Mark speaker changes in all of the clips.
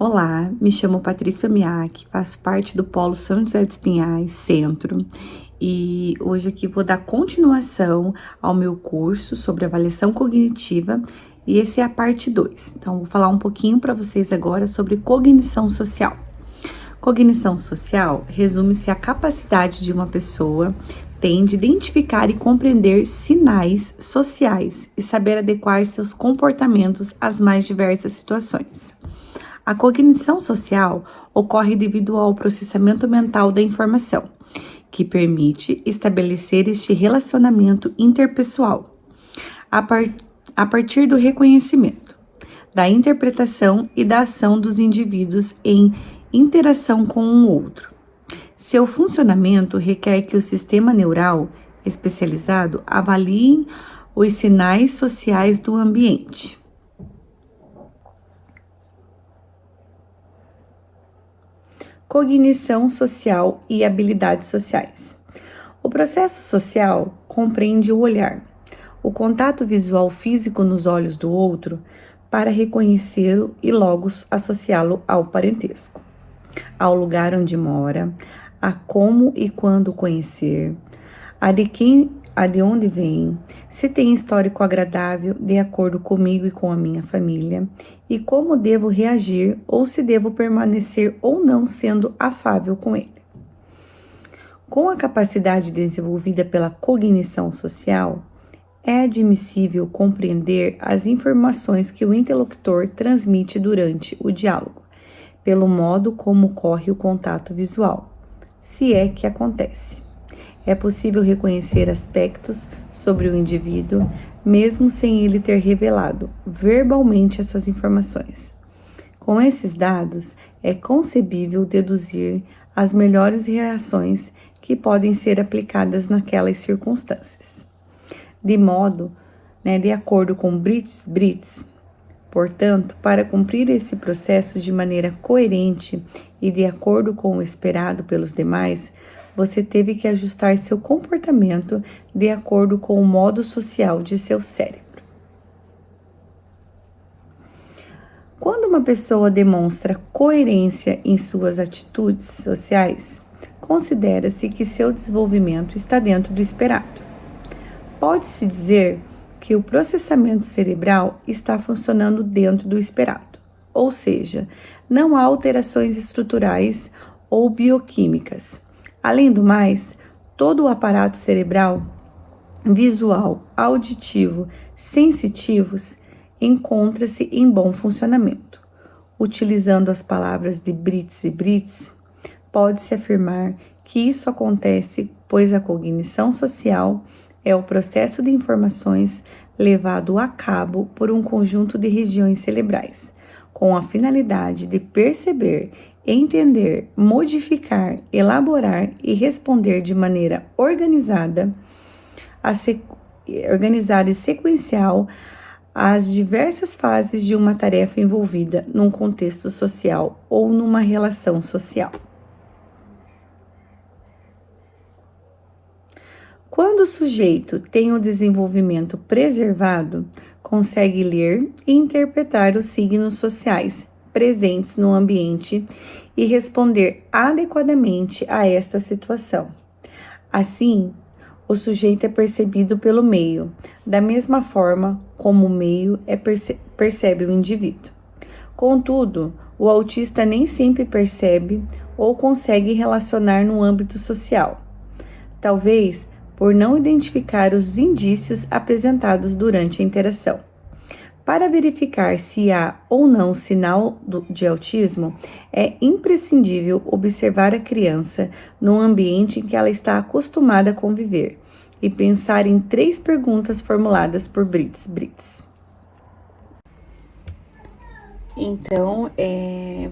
Speaker 1: Olá, me chamo Patrícia Miak, faço parte do Polo São José dos Pinhais, Centro, e hoje aqui vou dar continuação ao meu curso sobre avaliação cognitiva, e esse é a parte 2. Então, vou falar um pouquinho para vocês agora sobre cognição social. Cognição social resume-se à capacidade de uma pessoa tem de identificar e compreender sinais sociais e saber adequar seus comportamentos às mais diversas situações. A cognição social ocorre devido ao processamento mental da informação, que permite estabelecer este relacionamento interpessoal, a partir do reconhecimento, da interpretação e da ação dos indivíduos em interação com um outro. Seu funcionamento requer que o sistema neural especializado avalie os sinais sociais do ambiente. Cognição social e habilidades sociais. O processo social compreende o olhar, o contato visual físico nos olhos do outro para reconhecê-lo e logo associá-lo ao parentesco, ao lugar onde mora, a como e quando conhecer, a de onde vem, se tem histórico agradável de acordo comigo e com a minha família, e como devo reagir ou se devo permanecer ou não sendo afável com ele. Com a capacidade desenvolvida pela cognição social, é admissível compreender as informações que o interlocutor transmite durante o diálogo, pelo modo como ocorre o contato visual, se é que acontece. É possível reconhecer aspectos sobre o indivíduo, mesmo sem ele ter revelado verbalmente essas informações. Com esses dados, é concebível deduzir as melhores reações que podem ser aplicadas naquelas circunstâncias. De acordo com Brits, portanto, para cumprir esse processo de maneira coerente e de acordo com o esperado pelos demais, você teve que ajustar seu comportamento de acordo com o modo social de seu cérebro. Quando uma pessoa demonstra coerência em suas atitudes sociais, considera-se que seu desenvolvimento está dentro do esperado. Pode-se dizer que o processamento cerebral está funcionando dentro do esperado, ou seja, não há alterações estruturais ou bioquímicas. Além do mais, todo o aparato cerebral, visual, auditivo, sensitivos, encontra-se em bom funcionamento. Utilizando as palavras de Brits, pode-se afirmar que isso acontece pois a cognição social é o processo de informações levado a cabo por um conjunto de regiões cerebrais, com a finalidade de perceber, entender, modificar, elaborar e responder de maneira organizada e sequencial às diversas fases de uma tarefa envolvida num contexto social ou numa relação social. Quando o sujeito tem o desenvolvimento preservado, consegue ler e interpretar os signos sociais presentes no ambiente e responder adequadamente a esta situação. Assim, o sujeito é percebido pelo meio, da mesma forma como o meio percebe o indivíduo. Contudo, o autista nem sempre percebe ou consegue relacionar no âmbito social. Talvez por não identificar os indícios apresentados durante a interação. Para verificar se há ou não sinal de autismo, é imprescindível observar a criança num ambiente em que ela está acostumada a conviver e pensar em 3 perguntas formuladas por Brits. Então,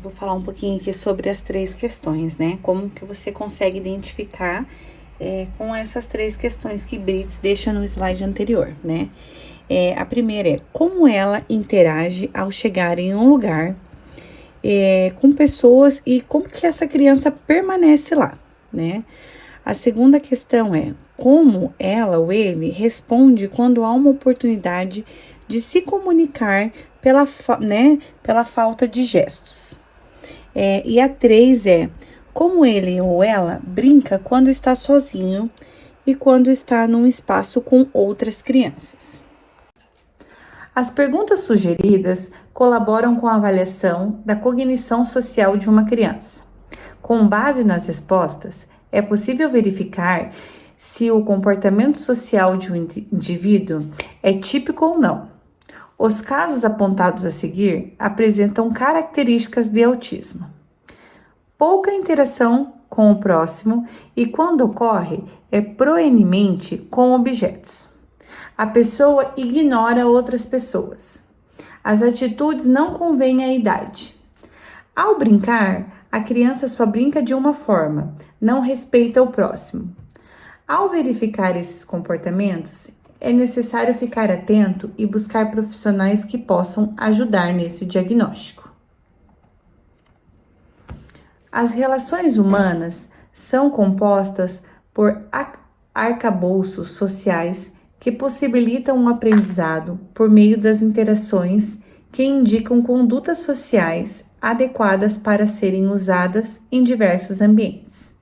Speaker 1: vou falar um pouquinho aqui sobre as 3 questões, né? Como que você consegue identificar com essas 3 questões que Brits deixa no slide anterior, né? A primeira é como ela interage ao chegar em um lugar com pessoas e como que essa criança permanece lá, né? A segunda questão é como ela ou ele responde quando há uma oportunidade de se comunicar pela falta de gestos. E a 3 é como ele ou ela brinca quando está sozinho e quando está num espaço com outras crianças. As perguntas sugeridas colaboram com a avaliação da cognição social de uma criança. Com base nas respostas, é possível verificar se o comportamento social de um indivíduo é típico ou não. Os casos apontados a seguir apresentam características de autismo. Pouca interação com o próximo e, quando ocorre, é proeminente com objetos. A pessoa ignora outras pessoas. As atitudes não convêm à idade. Ao brincar, a criança só brinca de uma forma, não respeita o próximo. Ao verificar esses comportamentos, é necessário ficar atento e buscar profissionais que possam ajudar nesse diagnóstico. As relações humanas são compostas por arcabouços sociais que possibilitam um aprendizado por meio das interações que indicam condutas sociais adequadas para serem usadas em diversos ambientes.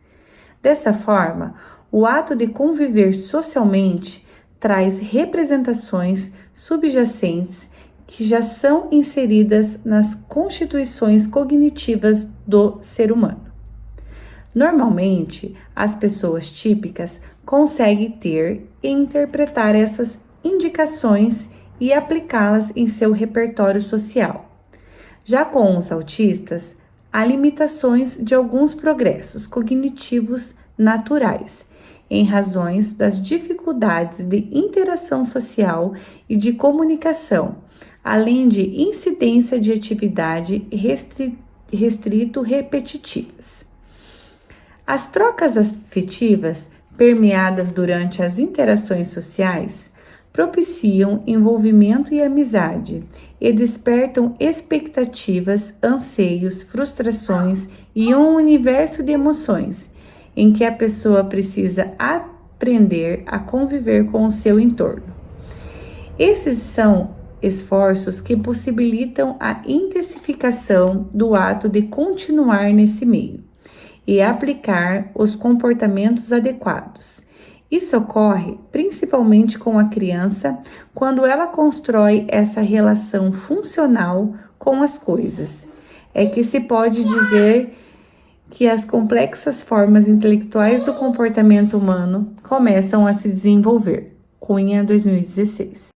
Speaker 1: Dessa forma, o ato de conviver socialmente traz representações subjacentes que já são inseridas nas constituições cognitivas do ser humano. Normalmente, as pessoas típicas conseguem ter e interpretar essas indicações e aplicá-las em seu repertório social. Já com os autistas, há limitações de alguns progressos cognitivos naturais, em razões das dificuldades de interação social e de comunicação, além de incidência de atividade restrito repetitivas. As trocas afetivas permeadas durante as interações sociais propiciam envolvimento e amizade e despertam expectativas, anseios, frustrações e um universo de emoções em que a pessoa precisa aprender a conviver com o seu entorno. Esses são esforços que possibilitam a intensificação do ato de continuar nesse meio e aplicar os comportamentos adequados. Isso ocorre principalmente com a criança quando ela constrói essa relação funcional com as coisas. É que se pode dizer que as complexas formas intelectuais do comportamento humano começam a se desenvolver. Cunha, 2016.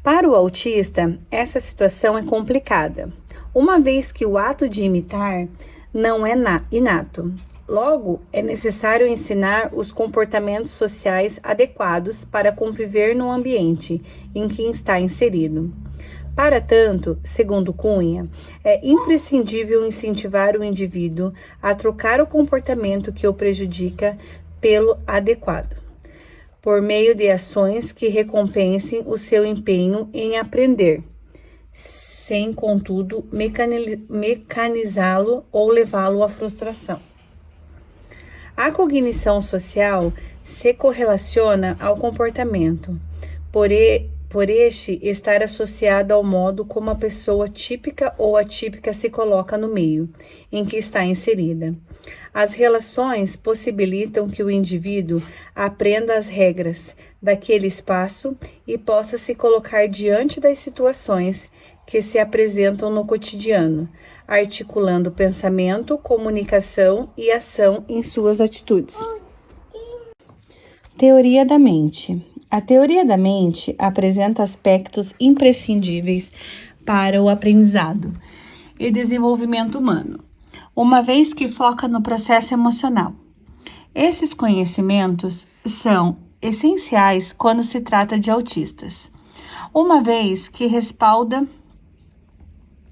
Speaker 1: Para o autista, essa situação é complicada, uma vez que o ato de imitar não é inato. Logo, é necessário ensinar os comportamentos sociais adequados para conviver no ambiente em que está inserido. Para tanto, segundo Cunha, é imprescindível incentivar o indivíduo a trocar o comportamento que o prejudica pelo adequado, por meio de ações que recompensem o seu empenho em aprender, sem, contudo, mecanizá-lo ou levá-lo à frustração. A cognição social se correlaciona ao comportamento, por este estar associado ao modo como a pessoa típica ou atípica se coloca no meio em que está inserida. As relações possibilitam que o indivíduo aprenda as regras daquele espaço e possa se colocar diante das situações que se apresentam no cotidiano, articulando pensamento, comunicação e ação em suas atitudes. Teoria da mente. A teoria da mente apresenta aspectos imprescindíveis para o aprendizado e desenvolvimento humano, uma vez que foca no processo emocional. Esses conhecimentos são essenciais quando se trata de autistas, uma vez que respalda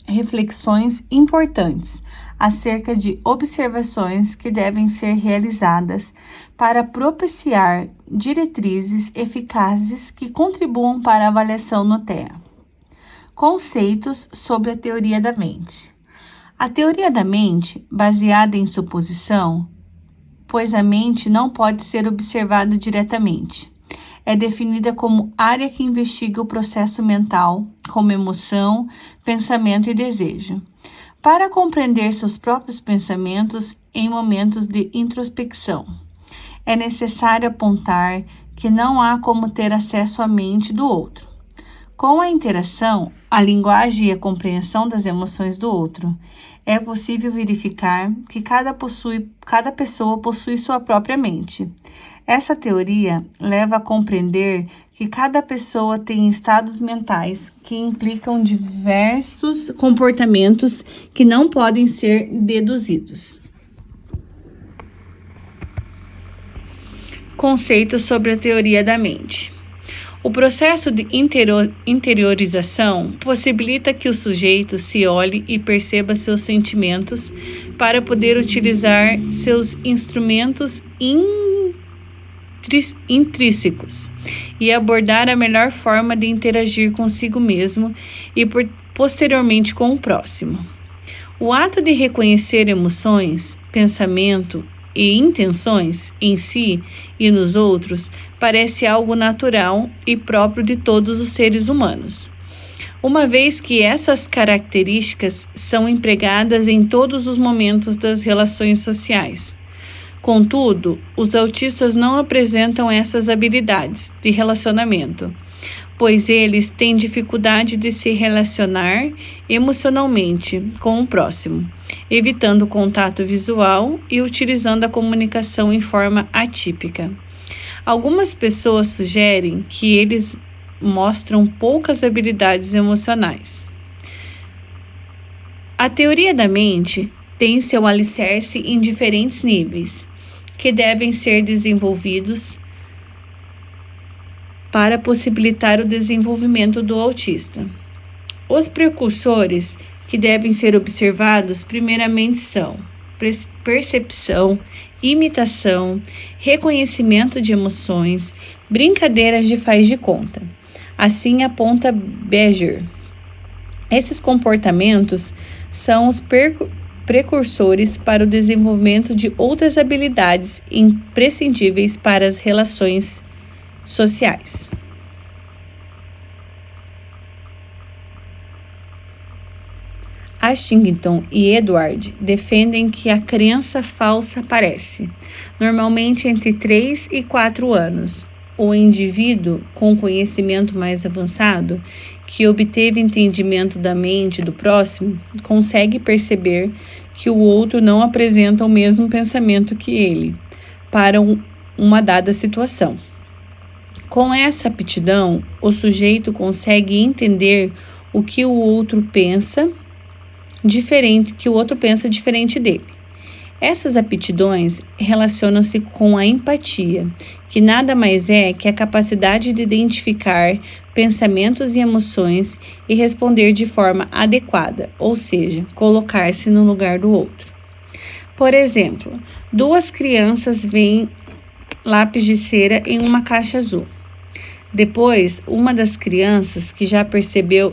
Speaker 1: reflexões importantes acerca de observações que devem ser realizadas para propiciar diretrizes eficazes que contribuam para a avaliação no TEA. Conceitos sobre a teoria da mente. A teoria da mente, baseada em suposição, pois a mente não pode ser observada diretamente, é definida como área que investiga o processo mental, como emoção, pensamento e desejo, para compreender seus próprios pensamentos em momentos de introspecção. É necessário apontar que não há como ter acesso à mente do outro. Com a interação, a linguagem e a compreensão das emoções do outro, é possível verificar que cada pessoa possui sua própria mente. Essa teoria leva a compreender que cada pessoa tem estados mentais que implicam diversos comportamentos que não podem ser deduzidos. Conceitos sobre a teoria da mente. O processo de interiorização possibilita que o sujeito se olhe e perceba seus sentimentos para poder utilizar seus instrumentos intrínsecos e abordar a melhor forma de interagir consigo mesmo e posteriormente com o próximo. O ato de reconhecer emoções, pensamento e intenções em si e nos outros parece algo natural e próprio de todos os seres humanos, uma vez que essas características são empregadas em todos os momentos das relações sociais. Contudo, os autistas não apresentam essas habilidades de relacionamento, pois eles têm dificuldade de se relacionar emocionalmente com o próximo, evitando o contato visual e utilizando a comunicação em forma atípica. Algumas pessoas sugerem que eles mostram poucas habilidades emocionais. A teoria da mente tem seu alicerce em diferentes níveis, que devem ser desenvolvidos para possibilitar o desenvolvimento do autista. Os precursores que devem ser observados primeiramente são percepção, imitação, reconhecimento de emoções, brincadeiras de faz de conta. Assim aponta Beger. Esses comportamentos são os precursores para o desenvolvimento de outras habilidades imprescindíveis para as relações sociais. Ashington e Edward defendem que a crença falsa aparece, normalmente entre 3 e 4 anos. O indivíduo com conhecimento mais avançado, que obteve entendimento da mente do próximo, consegue perceber que o outro não apresenta o mesmo pensamento que ele para uma dada situação. Com essa aptidão, o sujeito consegue entender o que o outro pensa diferente dele. Essas aptidões relacionam-se com a empatia, que nada mais é que a capacidade de identificar pensamentos e emoções e responder de forma adequada, ou seja, colocar-se no lugar do outro. Por exemplo, 2 crianças veem lápis de cera em uma caixa azul. Depois, uma das crianças, que já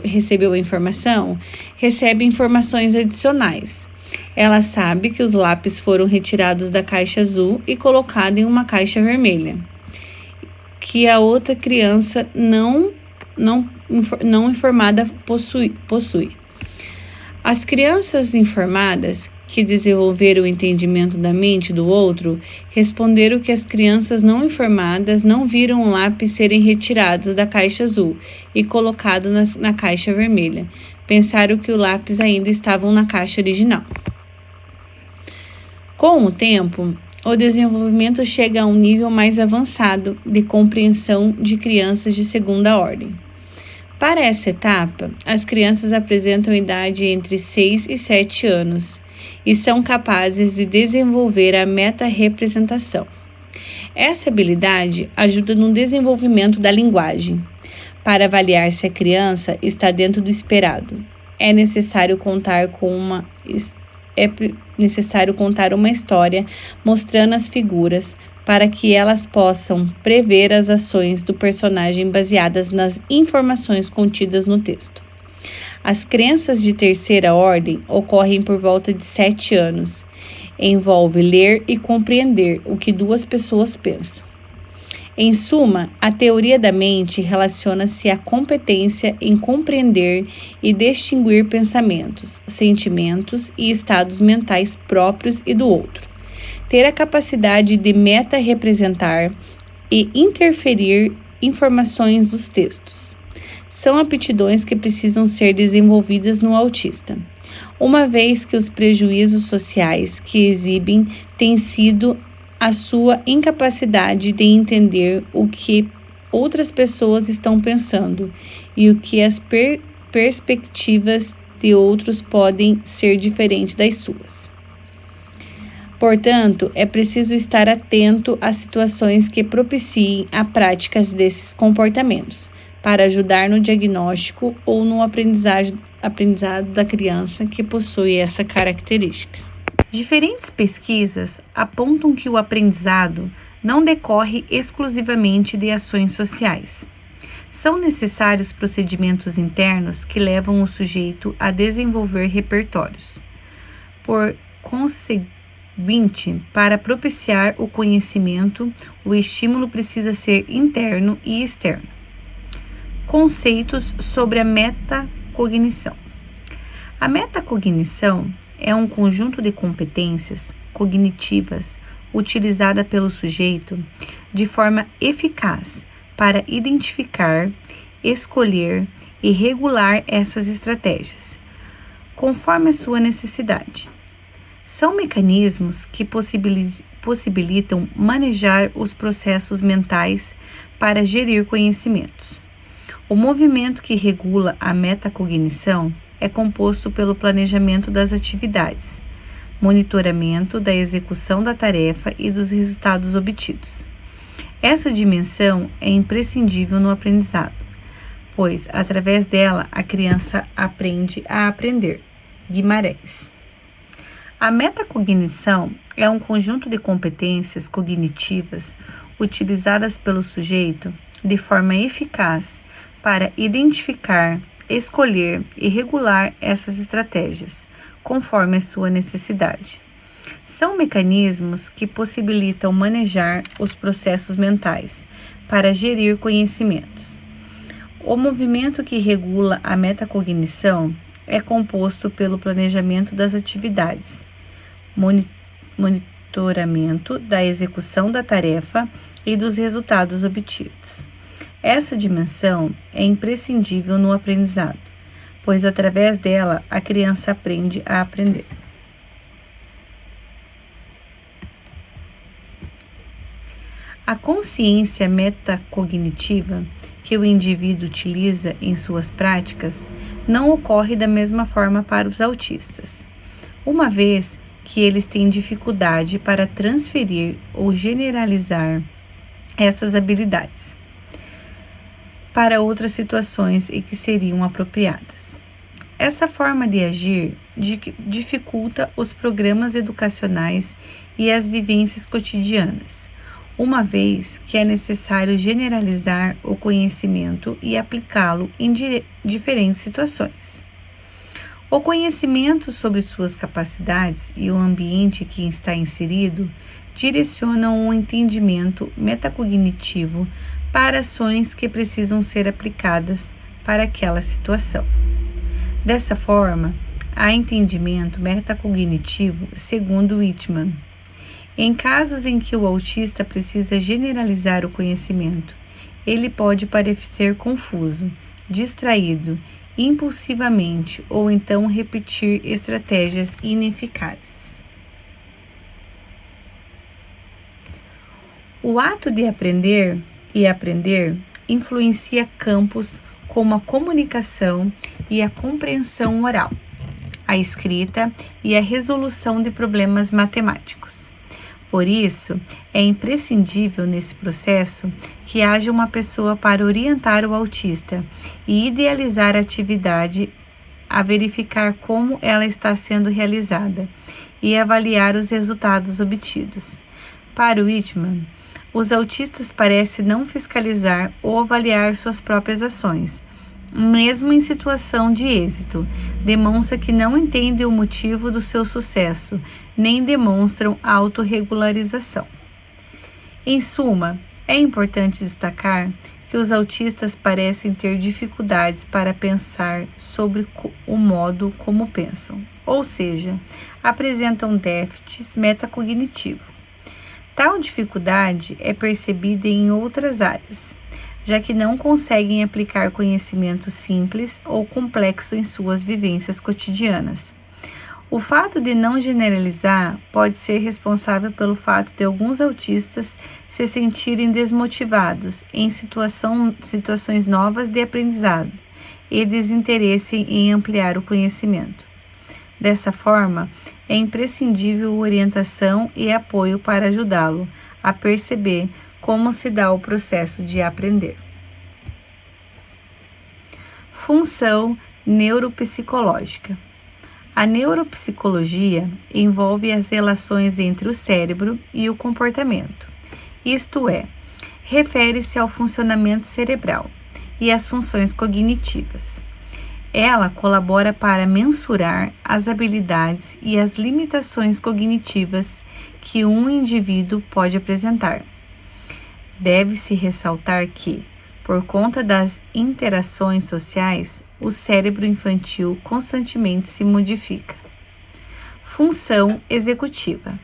Speaker 1: recebeu a informação, recebe informações adicionais. Ela sabe que os lápis foram retirados da caixa azul e colocados em uma caixa vermelha, que a outra criança não informada possui. As crianças informadas, que desenvolveram o entendimento da mente do outro, responderam que as crianças não informadas não viram o lápis serem retirados da caixa azul e colocados na caixa vermelha. Pensaram que o lápis ainda estavam na caixa original. Com o tempo, o desenvolvimento chega a um nível mais avançado de compreensão de crianças de segunda ordem. Para essa etapa, as crianças apresentam idade entre 6 e 7 anos e são capazes de desenvolver a meta-representação. Essa habilidade ajuda no desenvolvimento da linguagem. Para avaliar se a criança está dentro do esperado, é necessário contar uma história mostrando as figuras para que elas possam prever as ações do personagem baseadas nas informações contidas no texto. As crenças de terceira ordem ocorrem por volta de 7 anos. Envolve ler e compreender o que 2 pessoas pensam. Em suma, a teoria da mente relaciona-se à competência em compreender e distinguir pensamentos, sentimentos e estados mentais próprios e do outro, ter a capacidade de meta-representar e interferir informações dos textos. São aptidões que precisam ser desenvolvidas no autista, uma vez que os prejuízos sociais que exibem têm sido a sua incapacidade de entender o que outras pessoas estão pensando e o que as perspectivas de outros podem ser diferentes das suas. Portanto, é preciso estar atento às situações que propiciem a prática desses comportamentos, para ajudar no diagnóstico ou no aprendizado da criança que possui essa característica. Diferentes pesquisas apontam que o aprendizado não decorre exclusivamente de ações sociais. São necessários procedimentos internos que levam o sujeito a desenvolver repertórios. Por conseguinte, para propiciar o conhecimento, o estímulo precisa ser interno e externo. Conceitos sobre a metacognição. A metacognição é um conjunto de competências cognitivas utilizada pelo sujeito de forma eficaz para identificar, escolher e regular essas estratégias, conforme a sua necessidade. São mecanismos que possibilitam manejar os processos mentais para gerir conhecimentos. O movimento que regula a metacognição é composto pelo planejamento das atividades, monitoramento da execução da tarefa e dos resultados obtidos. Essa dimensão é imprescindível no aprendizado, pois, através dela, a criança aprende a aprender. Guimarães. A metacognição é um conjunto de competências cognitivas utilizadas pelo sujeito de forma eficaz para identificar, escolher e regular essas estratégias, conforme a sua necessidade. São mecanismos que possibilitam manejar os processos mentais para gerir conhecimentos. O movimento que regula a metacognição é composto pelo planejamento das atividades, monitoramento da execução da tarefa e dos resultados obtidos. Essa dimensão é imprescindível no aprendizado, pois através dela a criança aprende a aprender. A consciência metacognitiva que o indivíduo utiliza em suas práticas não ocorre da mesma forma para os autistas, uma vez que eles têm dificuldade para transferir ou generalizar essas habilidades para outras situações em que seriam apropriadas. Essa forma de agir dificulta os programas educacionais e as vivências cotidianas, uma vez que é necessário generalizar o conhecimento e aplicá-lo em diferentes situações. O conhecimento sobre suas capacidades e o ambiente em que está inserido direcionam o entendimento metacognitivo para ações que precisam ser aplicadas para aquela situação. Dessa forma, há entendimento metacognitivo segundo Whitman. Em casos em que o autista precisa generalizar o conhecimento, ele pode parecer confuso, distraído, impulsivamente ou então repetir estratégias ineficazes. O ato de aprender e aprender influencia campos como a comunicação e a compreensão oral, a escrita e a resolução de problemas matemáticos. Por isso, é imprescindível nesse processo que haja uma pessoa para orientar o autista e idealizar a atividade, a verificar como ela está sendo realizada e avaliar os resultados obtidos. Para Whitman, os autistas parecem não fiscalizar ou avaliar suas próprias ações, mesmo em situação de êxito, demonstra que não entendem o motivo do seu sucesso, nem demonstram autorregularização. Em suma, É importante destacar que os autistas parecem ter dificuldades para pensar sobre o modo como pensam, ou seja, apresentam déficits metacognitivos. Tal dificuldade é percebida em outras áreas, já que não conseguem aplicar conhecimento simples ou complexo em suas vivências cotidianas. O fato de não generalizar pode ser responsável pelo fato de alguns autistas se sentirem desmotivados em situações novas de aprendizado e desinteresse em ampliar o conhecimento. Dessa forma, é imprescindível orientação e apoio para ajudá-lo a perceber como se dá o processo de aprender. Função neuropsicológica. A neuropsicologia envolve as relações entre o cérebro e o comportamento, isto é, refere-se ao funcionamento cerebral e às funções cognitivas. Ela colabora para mensurar as habilidades e as limitações cognitivas que um indivíduo pode apresentar. Deve-se ressaltar que, por conta das interações sociais, o cérebro infantil constantemente se modifica. Função executiva.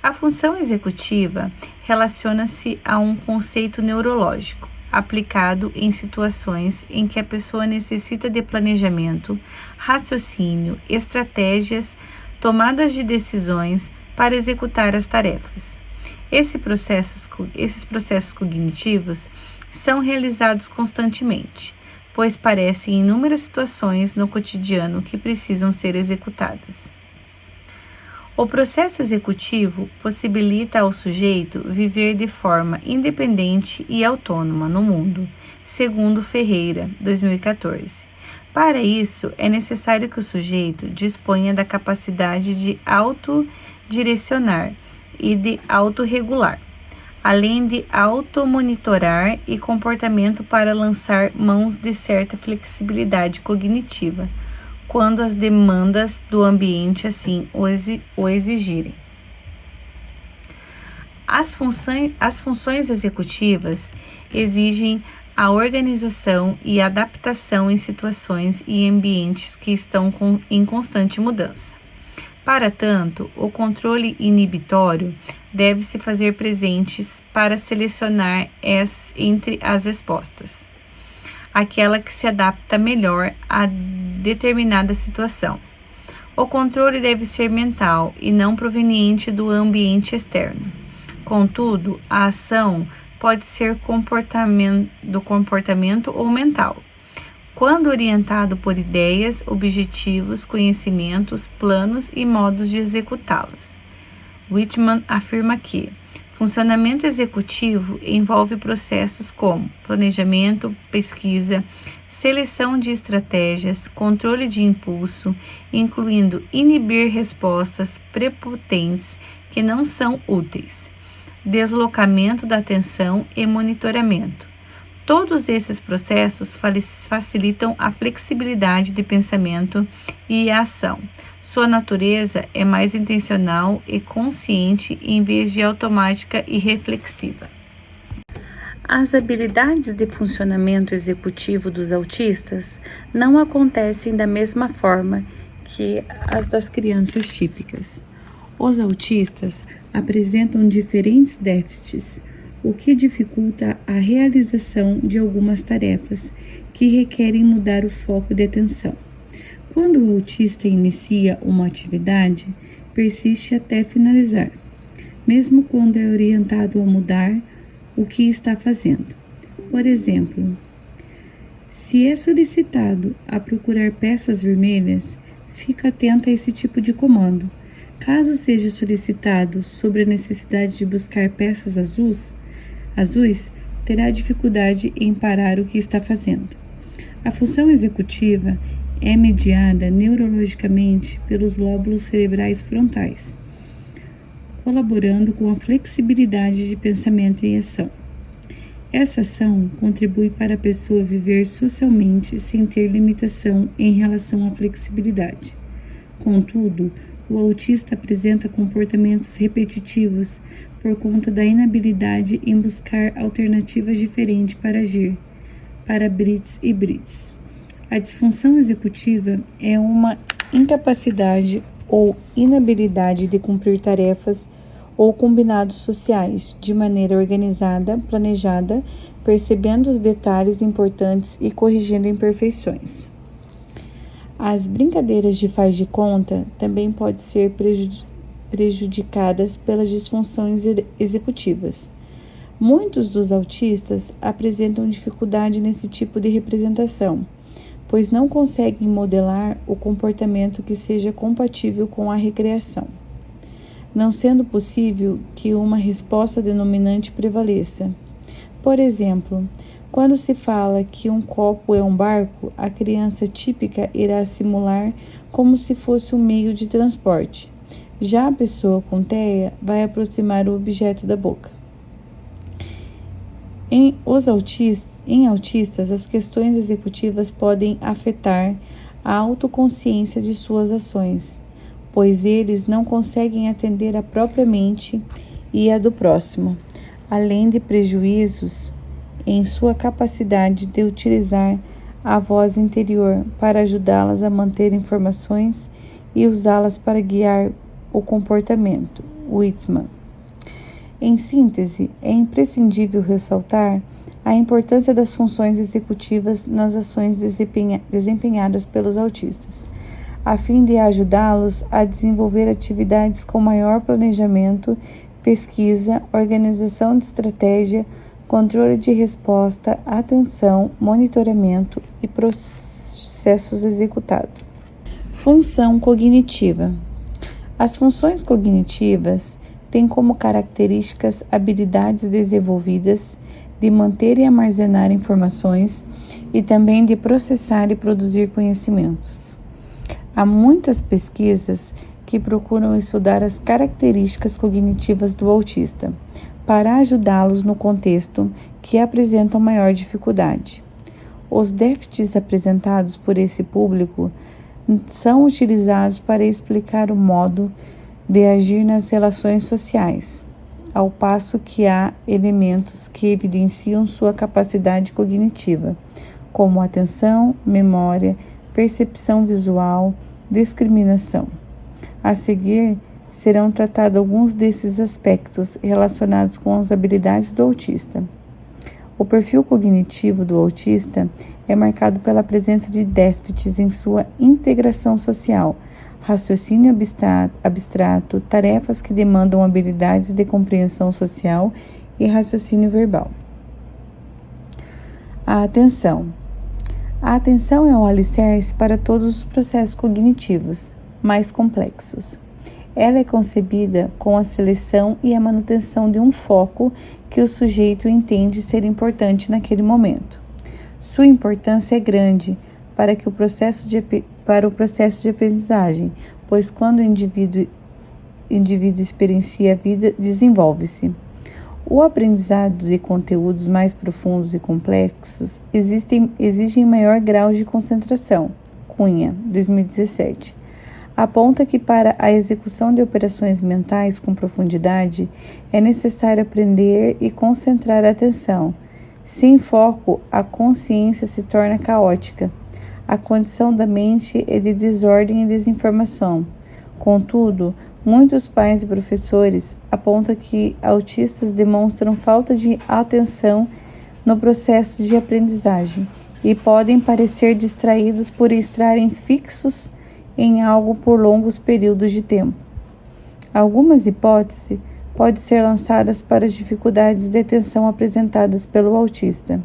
Speaker 1: A função executiva relaciona-se a um conceito neurológico aplicado em situações em que a pessoa necessita de planejamento, raciocínio, estratégias, tomadas de decisões para executar as tarefas. Esses processos cognitivos são realizados constantemente, pois parecem inúmeras situações no cotidiano que precisam ser executadas. O processo executivo possibilita ao sujeito viver de forma independente e autônoma no mundo, segundo Ferreira, 2014. Para isso, é necessário que o sujeito disponha da capacidade de autodirecionar e de autorregular, além de automonitorar e comportamento para lançar mãos de certa flexibilidade cognitiva, quando as demandas do ambiente assim o exigirem. As funções executivas exigem a organização e adaptação em situações e ambientes que estão em constante mudança. Para tanto, o controle inibitório deve se fazer presentes para selecionar entre as respostas, aquela que se adapta melhor a determinada situação. O controle deve ser mental e não proveniente do ambiente externo. Contudo, a ação pode ser do comportamento ou mental, quando orientado por ideias, objetivos, conhecimentos, planos e modos de executá-las. Whitman afirma que funcionamento executivo envolve processos como planejamento, pesquisa, seleção de estratégias, controle de impulso, incluindo inibir respostas prepotentes que não são úteis, deslocamento da atenção e monitoramento. Todos esses processos facilitam a flexibilidade de pensamento e a ação. Sua natureza é mais intencional e consciente em vez de automática e reflexiva. As habilidades de funcionamento executivo dos autistas não acontecem da mesma forma que as das crianças típicas. Os autistas apresentam diferentes déficits, o que dificulta a realização de algumas tarefas que requerem mudar o foco de atenção. Quando o autista inicia uma atividade, persiste até finalizar, mesmo quando é orientado a mudar o que está fazendo. Por exemplo, se é solicitado a procurar peças vermelhas, fica atento a esse tipo de comando. Caso seja solicitado sobre a necessidade de buscar peças azuis, terá dificuldade em parar o que está fazendo. A função executiva é mediada neurologicamente pelos lóbulos cerebrais frontais, colaborando com a flexibilidade de pensamento e ação. Essa ação contribui para a pessoa viver socialmente sem ter limitação em relação à flexibilidade. Contudo, o autista apresenta comportamentos repetitivos por conta da inabilidade em buscar alternativas diferentes para agir, para Brits e Brits. A disfunção executiva é uma incapacidade ou inabilidade de cumprir tarefas ou combinados sociais de maneira organizada, planejada, percebendo os detalhes importantes e corrigindo imperfeições. As brincadeiras de faz de conta também podem ser prejudicadas pelas disfunções executivas. Muitos dos autistas apresentam dificuldade nesse tipo de representação, pois não conseguem modelar o comportamento que seja compatível com a recreação, não sendo possível que uma resposta denominante prevaleça. Por exemplo, quando se fala que um copo é um barco, a criança típica irá simular como se fosse um meio de transporte. Já a pessoa com TEA vai aproximar o objeto da boca. Em autistas, as questões executivas podem afetar a autoconsciência de suas ações, pois eles não conseguem atender a própria mente e a do próximo, além de prejuízos em sua capacidade de utilizar a voz interior para ajudá-las a manter informações e usá-las para guiar o comportamento. Whitman. Em síntese, é imprescindível ressaltar a importância das funções executivas nas ações desempenhadas pelos autistas, a fim de ajudá-los a desenvolver atividades com maior planejamento, pesquisa, organização de estratégia, controle de resposta, atenção, monitoramento e processos executados. Função cognitiva. As funções cognitivas têm como características habilidades desenvolvidas de manter e armazenar informações e também de processar e produzir conhecimentos. Há muitas pesquisas que procuram estudar as características cognitivas do autista, para ajudá-los no contexto que apresentam maior dificuldade. Os déficits apresentados por esse público são utilizados para explicar o modo de agir nas relações sociais, ao passo que há elementos que evidenciam sua capacidade cognitiva, como atenção, memória, percepção visual, discriminação. A seguir, serão tratados alguns desses aspectos relacionados com as habilidades do autista. O perfil cognitivo do autista é marcado pela presença de déficits em sua integração social, raciocínio abstrato, tarefas que demandam habilidades de compreensão social e raciocínio verbal. A atenção. A atenção é o alicerce para todos os processos cognitivos mais complexos. Ela é concebida com a seleção e a manutenção de um foco que o sujeito entende ser importante naquele momento. Sua importância é grande para o processo de aprendizagem, pois quando o indivíduo experiencia a vida, desenvolve-se. O aprendizado de conteúdos mais profundos e complexos exigem maior grau de concentração. Cunha, 2017. Aponta que para a execução de operações mentais com profundidade é necessário aprender e concentrar a atenção. Sem foco, a consciência se torna caótica. A condição da mente é de desordem e desinformação. Contudo, muitos pais e professores apontam que autistas demonstram falta de atenção no processo de aprendizagem e podem parecer distraídos por estarem fixos em algo por longos períodos de tempo. Algumas hipóteses podem ser lançadas para as dificuldades de atenção apresentadas pelo autista.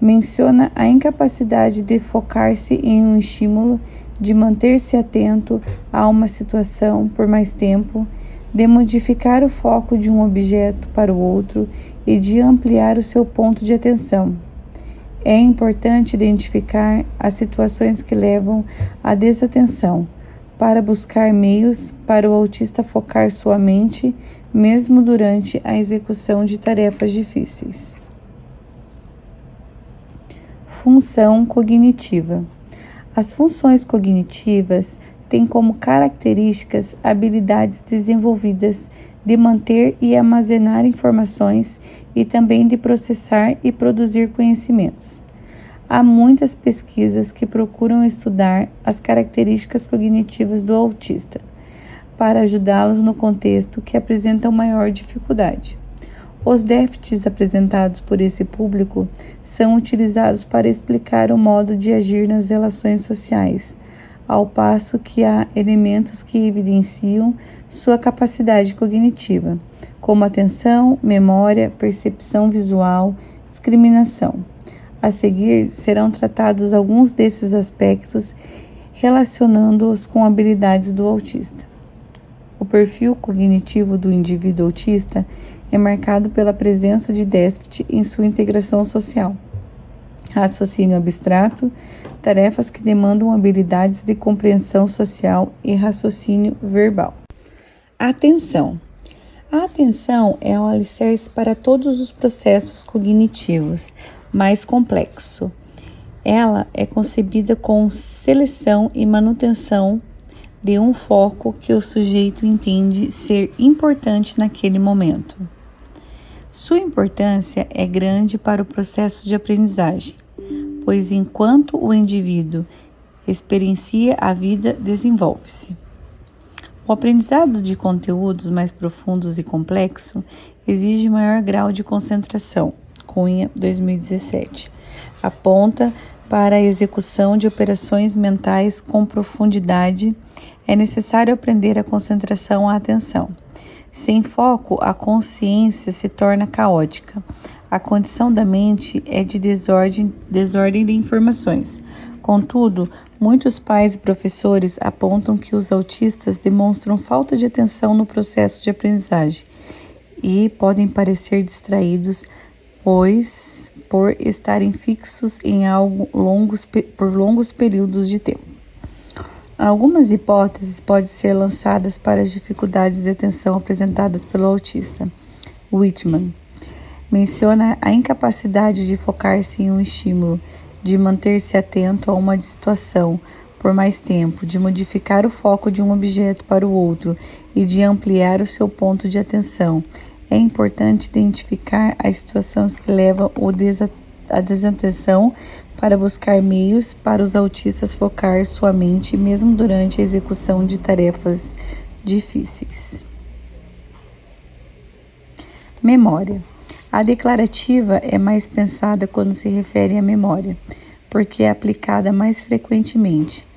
Speaker 1: Menciona a incapacidade de focar-se em um estímulo, de manter-se atento a uma situação por mais tempo, de modificar o foco de um objeto para o outro e de ampliar o seu ponto de atenção. É importante identificar as situações que levam à desatenção, para buscar meios para o autista focar sua mente, mesmo durante a execução de tarefas difíceis. Função cognitiva. As funções cognitivas tem como características habilidades desenvolvidas de manter e armazenar informações e também de processar e produzir conhecimentos. Há muitas pesquisas que procuram estudar as características cognitivas do autista, para ajudá-los no contexto que apresentam maior dificuldade. Os déficits apresentados por esse público são utilizados para explicar o modo de agir nas relações sociais, ao passo que há elementos que evidenciam sua capacidade cognitiva, como atenção, memória, percepção visual, discriminação. A seguir, serão tratados alguns desses aspectos, relacionando-os com habilidades do autista. O perfil cognitivo do indivíduo autista é marcado pela presença de déficit em sua integração social, raciocínio abstrato, tarefas que demandam habilidades de compreensão social e raciocínio verbal. Atenção. A atenção é um alicerce para todos os processos cognitivos mais complexos. Ela é concebida com seleção e manutenção de um foco que o sujeito entende ser importante naquele momento. Sua importância é grande para o processo de aprendizagem, pois enquanto o indivíduo experiencia a vida, desenvolve-se. O aprendizado de conteúdos mais profundos e complexos exige maior grau de concentração. Cunha, 2017. Aponta para a execução de operações mentais com profundidade, é necessário aprender a concentração e a atenção. Sem foco, a consciência se torna caótica. A condição da mente é de desordem de informações. Contudo, muitos pais e professores apontam que os autistas demonstram falta de atenção no processo de aprendizagem e podem parecer distraídos, pois por estarem fixos em algo por longos períodos de tempo. Algumas hipóteses podem ser lançadas para as dificuldades de atenção apresentadas pelo autista. Whitman menciona a incapacidade de focar-se em um estímulo, de manter-se atento a uma situação por mais tempo, de modificar o foco de um objeto para o outro e de ampliar o seu ponto de atenção. É importante identificar as situações que levam a desatenção para buscar meios para os autistas focar sua mente mesmo durante a execução de tarefas difíceis. Memória. A declarativa é mais pensada quando se refere à memória, porque é aplicada mais frequentemente.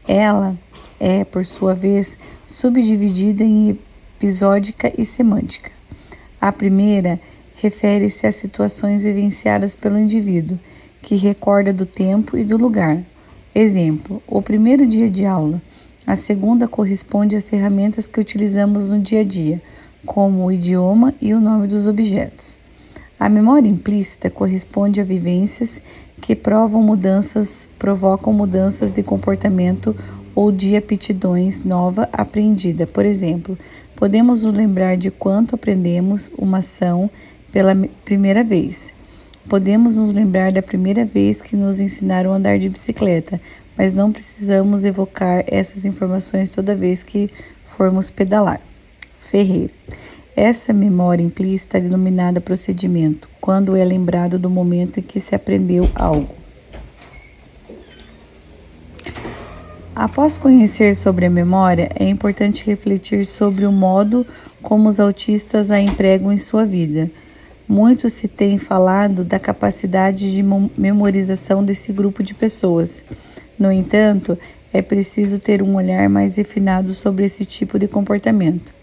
Speaker 1: Ela é, por sua vez, subdividida em episódica e semântica. A primeira refere-se a situações vivenciadas pelo indivíduo, que recorda do tempo e do lugar. Exemplo, o primeiro dia de aula. A segunda corresponde a ferramentas que utilizamos no dia a dia, como o idioma e o nome dos objetos. A memória implícita corresponde a vivências que provocam mudanças de comportamento ou de aptidões nova aprendida. Por exemplo, podemos nos lembrar de quanto aprendemos uma ação pela primeira vez. Podemos nos lembrar da primeira vez que nos ensinaram a andar de bicicleta, mas não precisamos evocar essas informações toda vez que formos pedalar. Ferreira. Essa memória implícita é denominada procedimento, quando é lembrado do momento em que se aprendeu algo. Após conhecer sobre a memória, é importante refletir sobre o modo como os autistas a empregam em sua vida. Muito se tem falado da capacidade de memorização desse grupo de pessoas. No entanto, é preciso ter um olhar mais refinado sobre esse tipo de comportamento.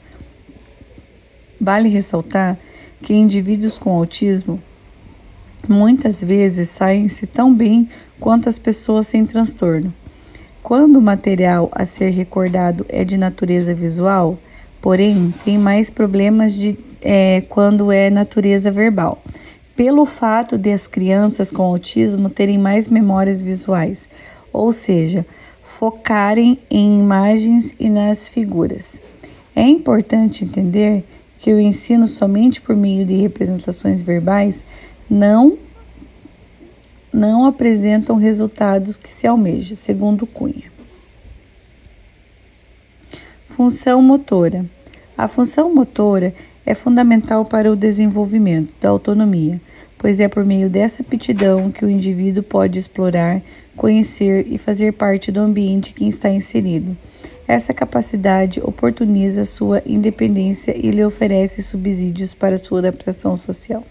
Speaker 1: Vale ressaltar que indivíduos com autismo muitas vezes saem-se tão bem quanto as pessoas sem transtorno. Quando o material a ser recordado é de natureza visual, porém, tem mais problemas quando é natureza verbal, pelo fato de as crianças com autismo terem mais memórias visuais, ou seja, focarem em imagens e nas figuras. É importante entender que o ensino somente por meio de representações verbais não apresentam resultados que se almeja, segundo Cunha. função motora. A função motora é fundamental para o desenvolvimento da autonomia, pois é por meio dessa aptidão que o indivíduo pode explorar, conhecer e fazer parte do ambiente em que está inserido. Essa capacidade oportuniza sua independência e lhe oferece subsídios para sua adaptação social.